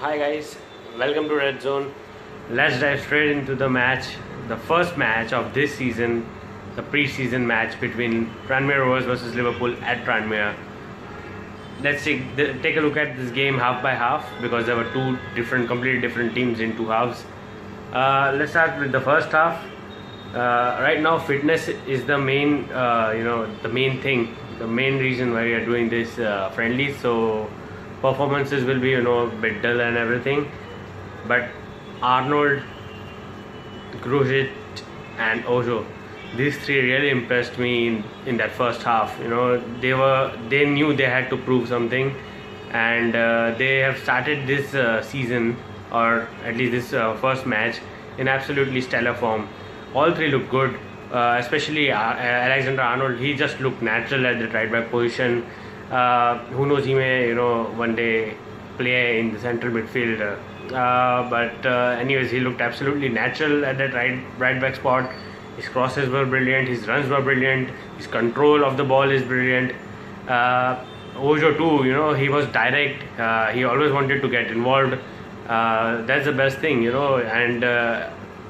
Hi guys, welcome to RedZone. Let's dive straight into the match, the first match of this season, the preseason match between Tranmere Roveres versus Liverpool at Tranmere. Let's take a look at this game half by half because there were completely different teams in two halves. Let's start with the first half. Right now, fitness is the main, the main thing, the main reason why we are doing this friendly. So performances will be a bit dull and everything, but Arnold, Grujic and Ojo, these three really impressed me in that first half. They knew they had to prove something, and they have started this season, or at least this first match, in absolutely stellar form. All three look good, especially Alexander Arnold. He just looked natural at the right back position. Who knows, he may one day play in the central midfield, but anyways, he looked absolutely natural at that right back spot. His crosses were brilliant, his runs were brilliant, his control of the ball is brilliant. Ojo too, he was direct, he always wanted to get involved. That's the best thing, and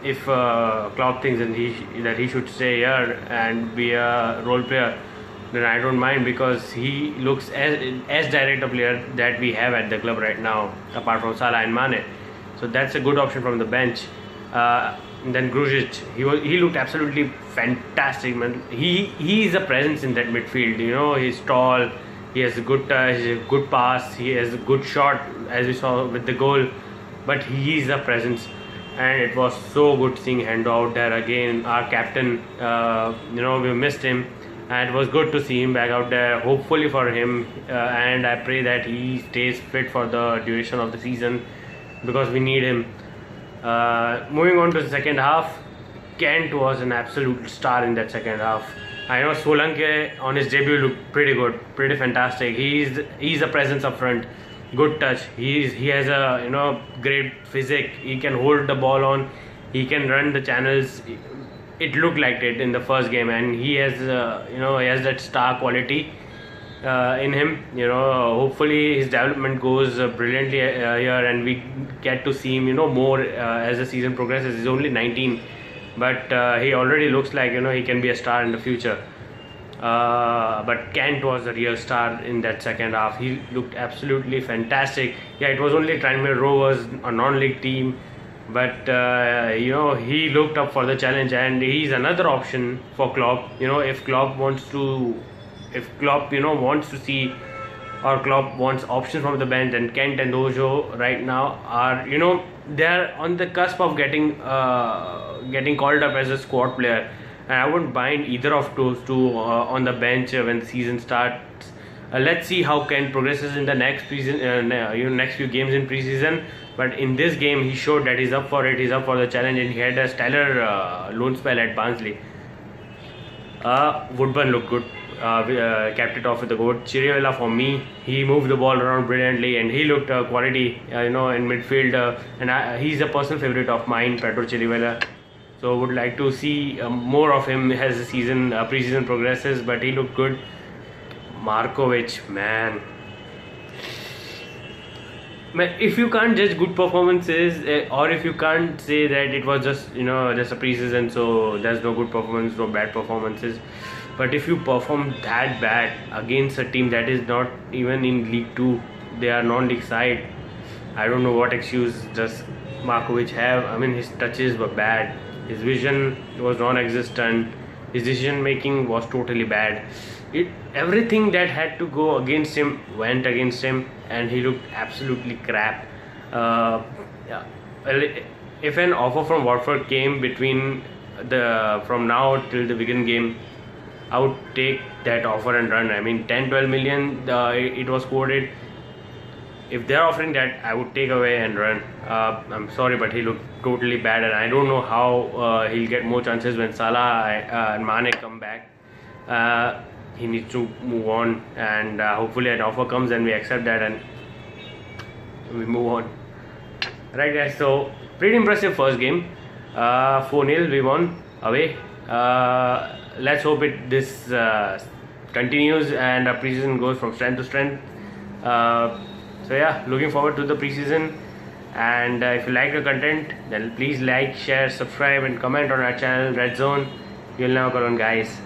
if Klopp thinks that he should stay here and be a role player, then I don't mind, because he looks as direct a player that we have at the club right now, apart from Salah and Mane. So that's a good option from the bench. Then Grujic, he looked absolutely fantastic, man. He is a presence in that midfield. He's tall, he has a good touch, he has a good pass, he has a good shot, as we saw with the goal. But he is a presence, and it was so good seeing Hendo out there again. Our captain, we missed him. And it was good to see him back out there, hopefully for him, and I pray that he stays fit for the duration of the season, because we need him. Moving on to the second half, Kent was an absolute star in that second half. I know Solanke on his debut looked pretty good, pretty fantastic. He's a presence up front, good touch. He has a great physique. He can hold the ball on, he can run the channels. It looked like it in the first game, and he has he has that star quality in him. Hopefully his development goes brilliantly here, and we get to see him more as the season progresses. He's only 19, but he already looks like he can be a star in the future. But Kent was the real star in that second half. He looked absolutely fantastic. Yeah, it was only Tranmere Rovers, a non-league team, but he looked up for the challenge, and he's another option for Klopp. If Klopp wants to see, or Klopp wants options from the bench, then Kent and Ojo right now are they're on the cusp of getting called up as a squad player, and I wouldn't mind either of those two on the bench when the season starts. Let's see how Kent progresses in the next next few games in preseason. But in this game, he showed that he's up for it. He's up for the challenge, and he had a stellar loan spell at Barnsley. Woodburn looked good. Capped it off with the goal. Chirivella, for me, he moved the ball around brilliantly, and he looked quality, in midfield. And he's a personal favourite of mine, Pedro Chirivella. So would like to see more of him as the preseason progresses. But he looked good. Markovic, man. If you can't judge good performances, or if you can't say that it was just just a preseason, so there's no good performance, no bad performances. But if you perform that bad against a team that is not even in League 2, they are non-league side, I don't know what excuse does Markovic have. I mean, his touches were bad, his vision was non-existent, his decision making was totally bad. Everything that had to go against him went against him, and he looked absolutely crap. Yeah. If an offer from Watford came from now till the Wigan game, I would take that offer and run. I mean, 10-12 million it was quoted. If they're offering that, I would take away and run. I'm sorry, but he looked totally bad, and I don't know how he'll get more chances when Salah and Mane come back. He needs to move on, and hopefully an offer comes and we accept that and we move on. Right guys, so pretty impressive first game. 4-0 we won away. Let's hope this continues and our preseason goes from strength to strength. So yeah, looking forward to the preseason. And if you like the content, then please like, share, subscribe and comment on our channel RedZone. You'll never go on, guys.